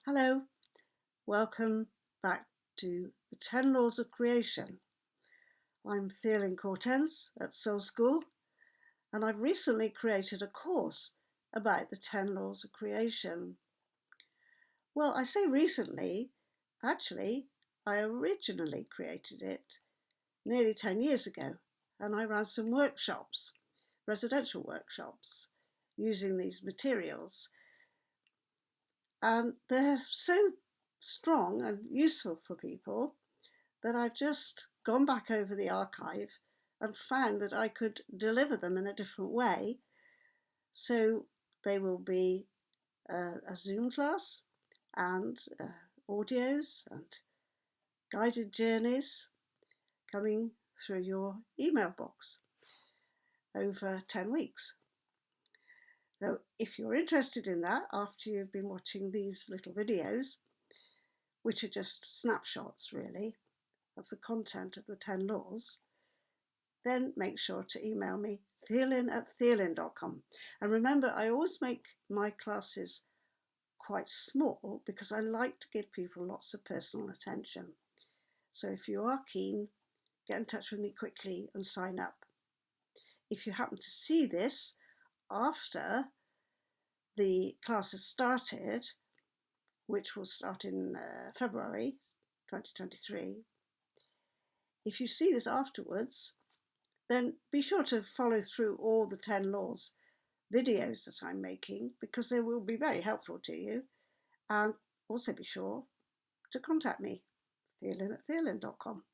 Hello, welcome back to the 10 Laws of Creation. I'm Theolyn Cortens at SoulSchool, and I've recently created a course about the 10 Laws of Creation. Well, I say recently, actually, I originally created it nearly 10 years ago, and I ran some workshops, residential workshops, using these materials. And they're so strong and useful for people that I've just gone back over the archive and found that I could deliver them in a different way. So they will be a Zoom class and audios and guided journeys coming through your email box over 10 weeks. So if you're interested in that after you've been watching these little videos, which are just snapshots really of the content of the 10 laws, then make sure to email me, theolyn@theolyn.com. And remember, I always make my classes quite small because I like to give people lots of personal attention. So if you are keen, get in touch with me quickly and sign up. If you happen to see this after the class has started, which will start in February 2023, if you see this afterwards, then be sure to follow through all the 10 laws videos that I'm making, because they will be very helpful to you. And also be sure to contact me, theolyn@theolyn.com,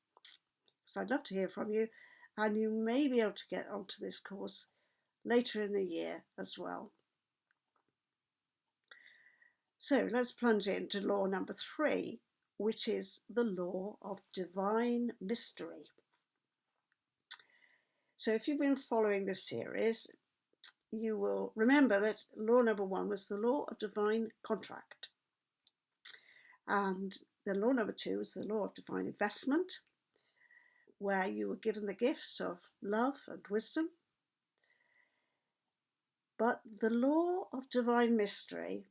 because I'd love to hear from you, and you may be able to get onto this course later in the year as well. So let's plunge into law number 3, which is the law of divine mystery. So if you've been following this series, you will remember that law number 1 was the law of divine contract. And then law number 2 was the law of divine investment, where you were given the gifts of love and wisdom. But the law of divine mystery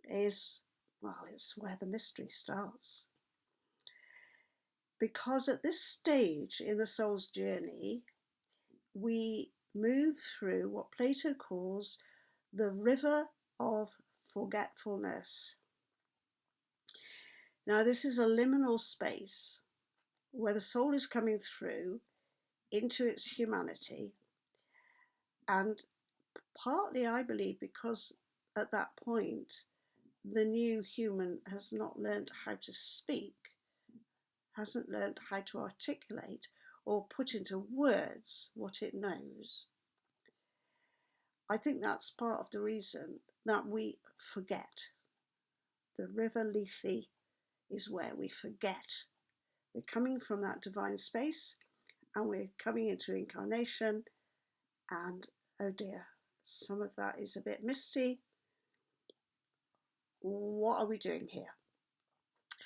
is, well, it's where the mystery starts. Because at this stage in the soul's journey, we move through what Plato calls the river of forgetfulness. Now, this is a liminal space where the soul is coming through into its humanity, and partly, I believe, because at that point the new human has not learned how to speak, hasn't learned how to articulate or put into words what it knows. I think that's part of the reason that we forget. The river Lethe is where we forget. We're coming from that divine space and we're coming into incarnation, and oh dear, some of that is a bit misty. What are we doing here?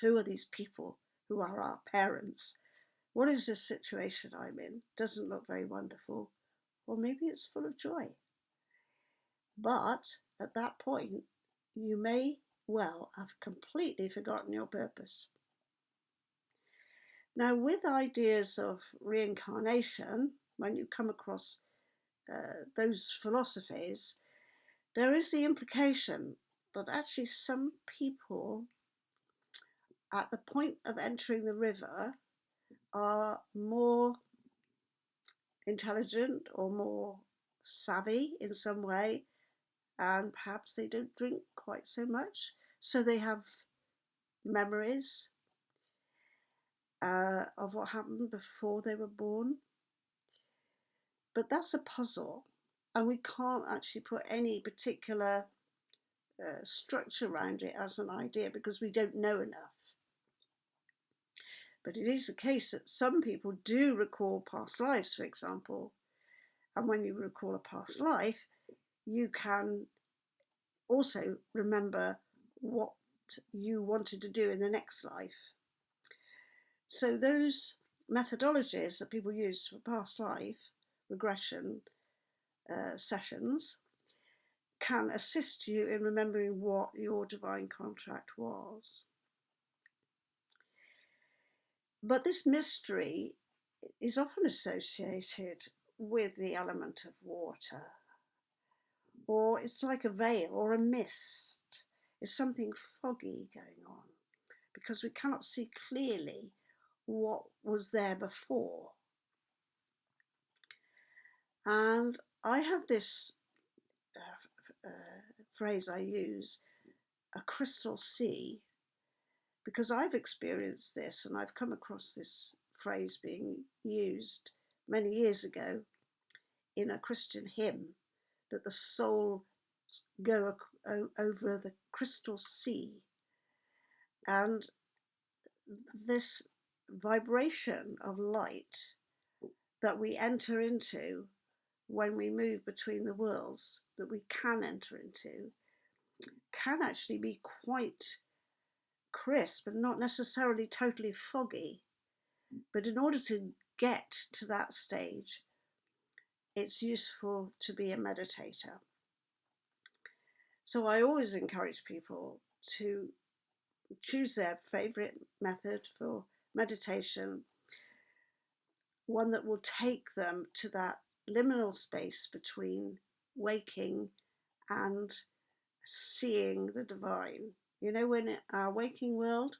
Who are these people who are our parents? What is this situation I'm in? Doesn't look very wonderful. Or maybe it's full of joy. But at that point, you may well have completely forgotten your purpose. Now, with ideas of reincarnation, when you come across those philosophies, there is the implication that actually some people at the point of entering the river are more intelligent or more savvy in some way, and perhaps they don't drink quite so much, so they have memories of what happened before they were born. But that's a puzzle, and we can't actually put any particular structure around it as an idea because we don't know enough. But it is the case that some people do recall past lives, for example, and when you recall a past life, you can also remember what you wanted to do in the next life. So those methodologies that people use for past life regression sessions can assist you in remembering what your divine contract was. But this mystery is often associated with the element of water, or it's like a veil or a mist. It's something foggy going on because we cannot see clearly what was there before. And I have this phrase I use, a crystal sea, because I've experienced this and I've come across this phrase being used many years ago in a Christian hymn, that the soul go over the crystal sea. And this vibration of light that we enter into when we move between the worlds, that we can enter into, can actually be quite crisp and not necessarily totally foggy. But in order to get to that stage, it's useful to be a meditator. So I always encourage people to choose their favorite method for meditation, one that will take them to that liminal space between waking and seeing the divine. You know, when in our waking world,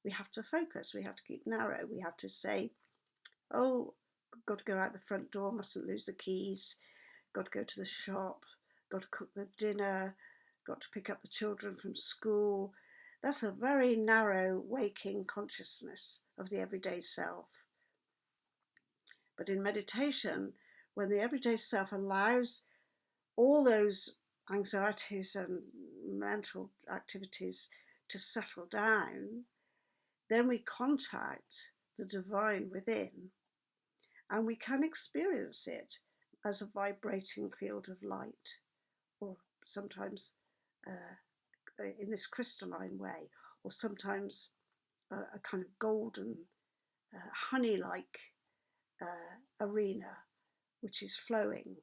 we have to focus, we have to keep narrow, we have to say, oh, got to go out the front door, mustn't lose the keys, got to go to the shop, got to cook the dinner, got to pick up the children from school. That's a very narrow waking consciousness of the everyday self. But in meditation, when the everyday self allows all those anxieties and mental activities to settle down, then we contact the divine within, and we can experience it as a vibrating field of light, or sometimes in this crystalline way, or sometimes a kind of golden, honey-like arena which is flowing.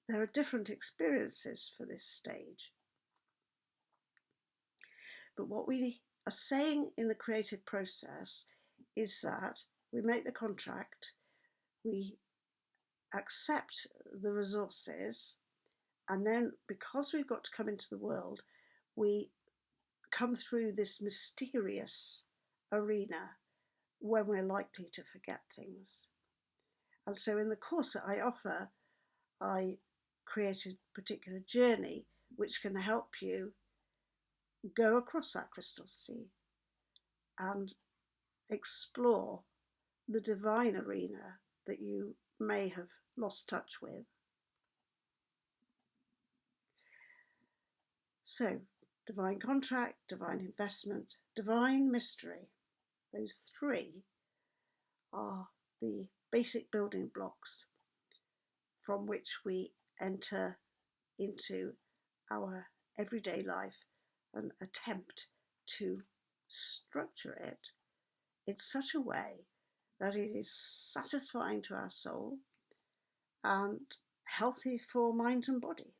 There are different experiences for this stage. But what we are saying in the creative process is that we make the contract, we accept the resources, and then because we've got to come into the world, we come through this mysterious arena when we're likely to forget things. And so in the course that I offer, I created a particular journey which can help you go across that crystal sea and explore the divine arena that you may have lost touch with. So, divine contract, divine investment, divine mystery. Those three are the basic building blocks from which we enter into our everyday life and attempt to structure it in such a way that it is satisfying to our soul and healthy for mind and body.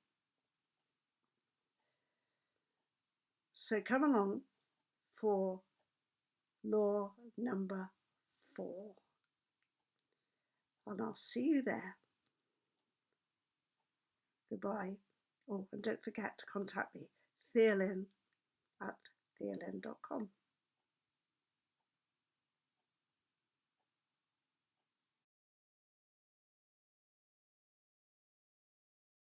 So come along for law number 4, and I'll see you there. Goodbye. Oh, and don't forget to contact me, Theolyn at theolyn.com.